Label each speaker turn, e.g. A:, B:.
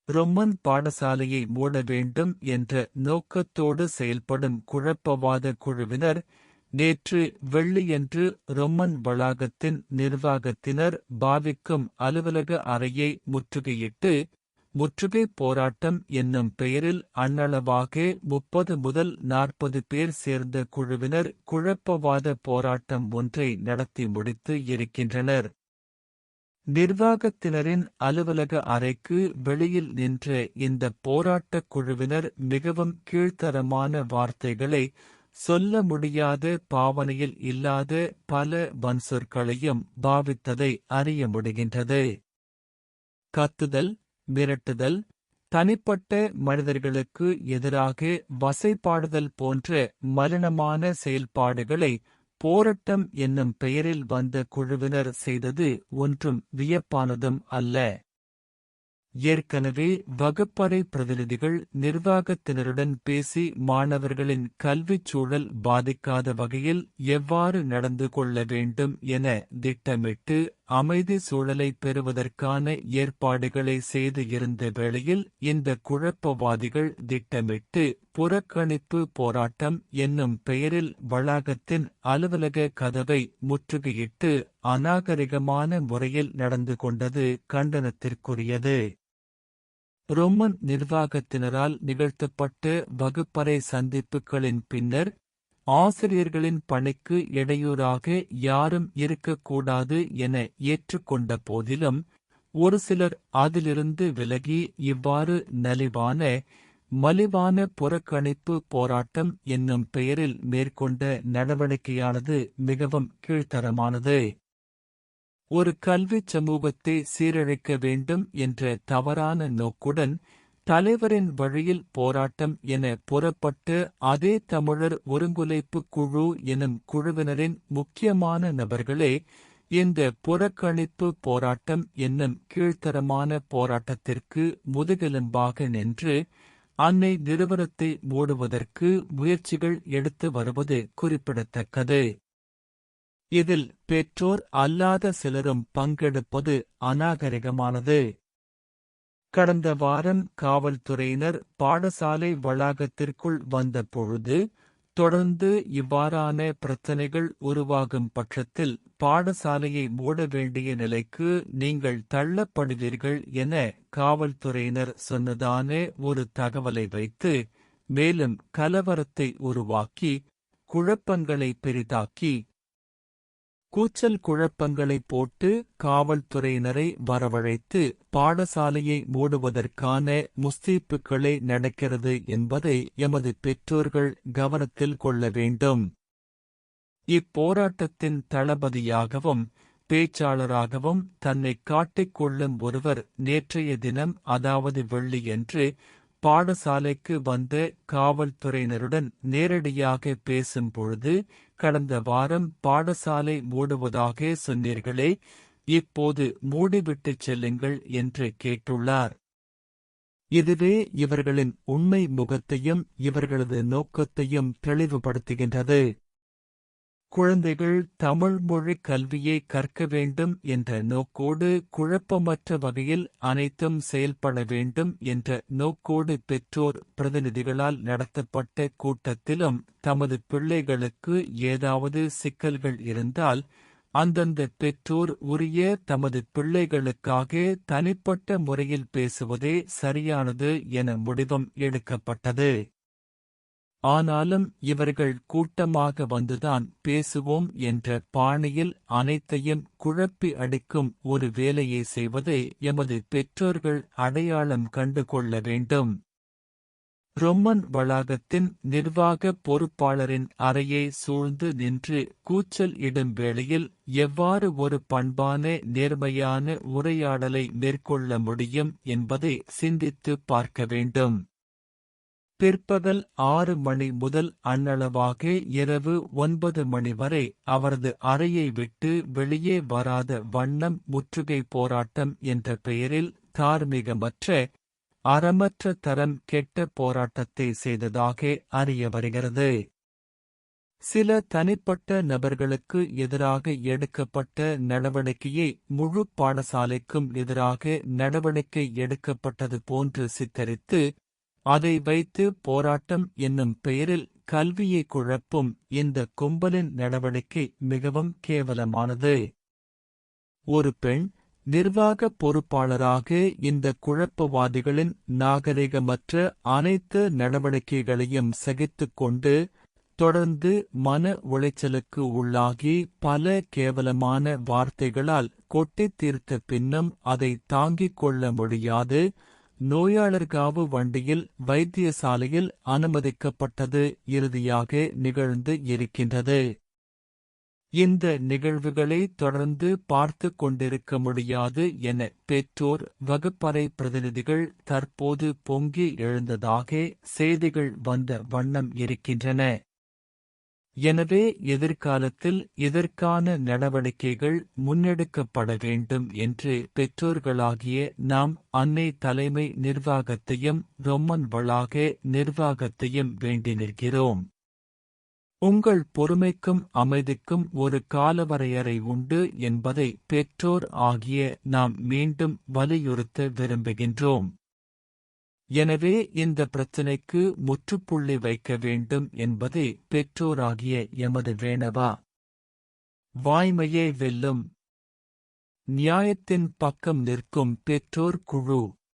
A: ரொம்மன் பாடசாலையை மூட வேண்டும் என்ற நோக்கத்தோடு செயல்படும் குழப்பவாத குழுவினர் நேற்று வெள்ளியன்று ரொம்மன் வளாகத்தின் நிர்வாகத்தினர் பாவிக்கும் அலுவலக அறையை முற்றுகையிட்டு, முற்றுகை போராட்டம் என்னும் பெயரில் அண்ணளவாக 30 முதல் 40 பேர் சேர்ந்த குழுவினர் குழப்பவாத போராட்டம் ஒன்றை நடத்தி முடித்து இருக்கின்றனர். நிர்வாகத்தினரின் அலுவலக அறைக்கு வெளியில் நின்ற இந்த போராட்டக் குழுவினர் மிகவும் கீழ்த்தரமான வார்த்தைகளை, சொல்ல முடியாத பாவனையில் இல்லாத பல வன்சொற்களையும் பாவித்ததை அறிய முடிகின்றது. கத்துதல், மிரட்டுதல், தனிப்பட்ட மனிதர்களுக்கு எதிராக வசைபாடுதல் போன்ற மலினமான செயல்பாடுகளை போராட்டம் என்னும் பெயரில் வந்த குழுவினர் செய்தது ஒன்றும் வியப்பானதும் அல்ல. ஏற்கனவே வகுப்பறை பிரதிநிதிகள் நிர்வாகத்தினருடன் பேசி மாணவர்களின் கல்விச் சூழல் பாதிக்காத வகையில் எவ்வாறு நடந்து கொள்ள வேண்டும் என திட்டமிட்டு அமைதி சூழலை பெறுவதற்கான ஏற்பாடுகளை செய்து இருந்த வேளையில் இந்த குழப்பவாதிகள் திட்டமிட்டு புறக்கணிப்பு போராட்டம் என்னும் பெயரில் வளாகத்தின் அலுவலக கதவை முற்றுகையிட்டு அநாகரிகமான முறையில் நடந்து கொண்டது கண்டனத்திற்குரியது. ரொம்மன் நிர்வாகத்தினரால் நிகழ்த்தப்பட்ட வகுப்பறை சந்திப்புகளின் பின்னர் ஆசிரியர்களின் பணிக்கு இடையூறாக யாரும் இருக்கக்கூடாது என ஏற்றுக்கொண்ட போதிலும் ஒரு சிலர் அதிலிருந்து விலகி இவ்வாறு மலிவான புறக்கணிப்பு போராட்டம் என்னும் பெயரில் மேற்கொண்ட நடவடிக்கையானது மிகவும் கீழ்த்தரமானது. ஒரு கல்விச் சமூகத்தை சீரழிக்க வேண்டும் என்ற தவறான நோக்குடன் தலைவரின் வழியில் போராட்டம் என புறப்பட்டு அதே தமிழர் ஒருங்குலைப்பு குழு எனும் குழுவினரின் முக்கியமான நபர்களே இந்த புறக்கணிப்பு போராட்டம் என்னும் கீழ்த்தரமான போராட்டத்திற்கு முதுகெலும்பாக நின்று அன்னை நிறுவனத்தை மூடுவதற்கு முயற்சிகள் எடுத்து வருவது குறிப்பிடத்தக்கது. இதில் பெற்றோர் அல்லாத சிலரும் பங்கெடுப்பது அநாகரிகமானது. கடந்த வாரம் காவல்துறையினர் பாடசாலை வளாகத்திற்குள் வந்த பொழுது தொடர்ந்து இவ்வாறான பிரச்சினைகள் உருவாகும் பட்சத்தில் பாடசாலையை மூட வேண்டிய நிலைக்கு நீங்கள் தள்ளப்படுவீர்கள் என காவல்துறையினர் சொன்னதான ஒரு தகவலை வைத்து மேலும் கலவரத்தை உருவாக்கி குழப்பங்களை பெரிதாக்கி கூச்சல் குழப்பங்களை போட்டு காவல்துறையினரை வரவழைத்து பாடசாலையை மூடுவதற்கான முஸ்தீப்புக்களை நடக்கிறது என்பதை எமது பெற்றோர்கள் கவனத்தில் கொள்ள வேண்டும். இப்போராட்டத்தின் தளபதியாகவும் பேச்சாளராகவும் தன்னை காட்டிக் கொள்ளும் ஒருவர் நேற்றைய தினம், அதாவது வெள்ளியன்று பாடசாலைக்கு வந்த காவல்துறையினருடன் நேரடியாக பேசும் பொழுது, கடந்த வாரம் பாடசாலை மூடுவதாக சொன்னீர்களே, இப்போது மூடிவிட்டுச் செல்லுங்கள் என்று கேட்டுள்ளார். இதுவே இவர்களின் உண்மை முகத்தையும் இவர்களது நோக்கத்தையும் தெளிவுபடுத்துகின்றது. குழந்தைகள் தமிழ் மொழி கல்வியை கற்க வேண்டும் என்ற நோக்கோடு குழப்பமற்ற வகையில் அனைத்தும் செயல்பட வேண்டும் என்ற நோக்கோடு பெற்றோர் பிரதிநிதிகளால் நடத்தப்பட்ட கூட்டத்திலும் தமது பிள்ளைகளுக்கு ஏதாவது சிக்கல்கள் இருந்தால் அந்தந்த பெற்றோர் உரிய தமது பிள்ளைகளுக்காக தனிப்பட்ட முறையில் பேசுவதே சரியானது என முடிவும் எடுக்கப்பட்டது. ஆனாலும் இவர்கள் கூட்டமாக வந்துதான் பேசுவோம் என்ற பாணியில் அனைத்தையும் குழப்பி அடிக்கும் ஒரு வேலையை செய்வதை எமது பெற்றோர்கள் அடையாளம் கண்டு கொள்ள வேண்டும். ரொம்மன் வளாகத்தின் நிர்வாக பொறுப்பாளரின் அறையை சூழ்ந்து நின்று கூச்சல் இடும் வேளையில் எவ்வாறு ஒரு பண்பான நேர்மையான உரையாடலை மேற்கொள்ள முடியும் என்பதை சிந்தித்து பார்க்க வேண்டும். பிற்பகல் 6 மணி முதல் அண்ணளவாக இரவு 9 மணி வரை அவரது அறையை விட்டு வெளியே வராத வண்ணம் முற்றுகை போராட்டம் என்ற பெயரில் தார்மீகமற்ற, அறமற்ற தரம் கெட்ட போராட்டத்தை செய்ததாக அறிய வருகிறது. சில தனிப்பட்ட நபர்களுக்கு எதிராக எடுக்கப்பட்ட நடவடிக்கையை முழு பாடசாலைக்கும் எதிராக நடவடிக்கை எடுக்கப்பட்டது போன்று சித்தரித்து, அதை வைத்து போராட்டம் என்னும் பெயரில் கல்வியை குழப்பும் இந்த கும்பலின் நடவடிக்கை மிகவும் கேவலமானது. ஒரு பெண் நிர்வாக பொறுப்பாளராக இந்த குழப்பவாதிகளின் நாகரிகமற்ற அனைத்து நடவடிக்கைகளையும் சகித்துக் கொண்டு தொடர்ந்து மன உளைச்சலுக்கு உள்ளாகி பல கேவலமான வார்த்தைகளால் கொட்டித் தீர்த்த பின்னும் அதை தாங்கிக் கொள்ள முடியாது நோயாளர்காவு வண்டியில் வைத்தியசாலையில் அனுமதிக்கப்பட்டது இறுதியாக நிகழ்ந்து இருக்கின்றது. இந்த நிகழ்வுகளை தொடர்ந்து பார்த்து கொண்டிருக்க முடியாது என பெற்றோர் வகுப்பறை பிரதிநிதிகள் தற்போது பொங்கி எழுந்ததாக செய்திகள் வந்த வண்ணம் இருக்கின்றன. எனவே எதிர்காலத்தில் இதற்கான நடவடிக்கைகள் முன்னெடுக்கப்பட வேண்டும் என்று பெற்றோர்களாகிய நாம் அன்னை தலைமை நிர்வாகத்தையும் ரொம்மன் வளாக நிர்வாகத்தையும் வேண்டி நிற்கிறோம். உங்கள் பொறுமைக்கும் அமைதிக்கும் ஒரு காலவரையறை உண்டு என்பதை பெற்றோர் ஆகிய நாம் மீண்டும் வலியுறுத்த விரும்புகின்றோம். எனவே இந்த பிரச்சினைக்கு முற்றுப்புள்ளி வைக்க வேண்டும் என்பதே பெற்றோராகிய எமது வேணவா. வாய்மையே வெல்லும். நியாயத்தின் பக்கம் நிற்கும் பெற்றோர் குழு.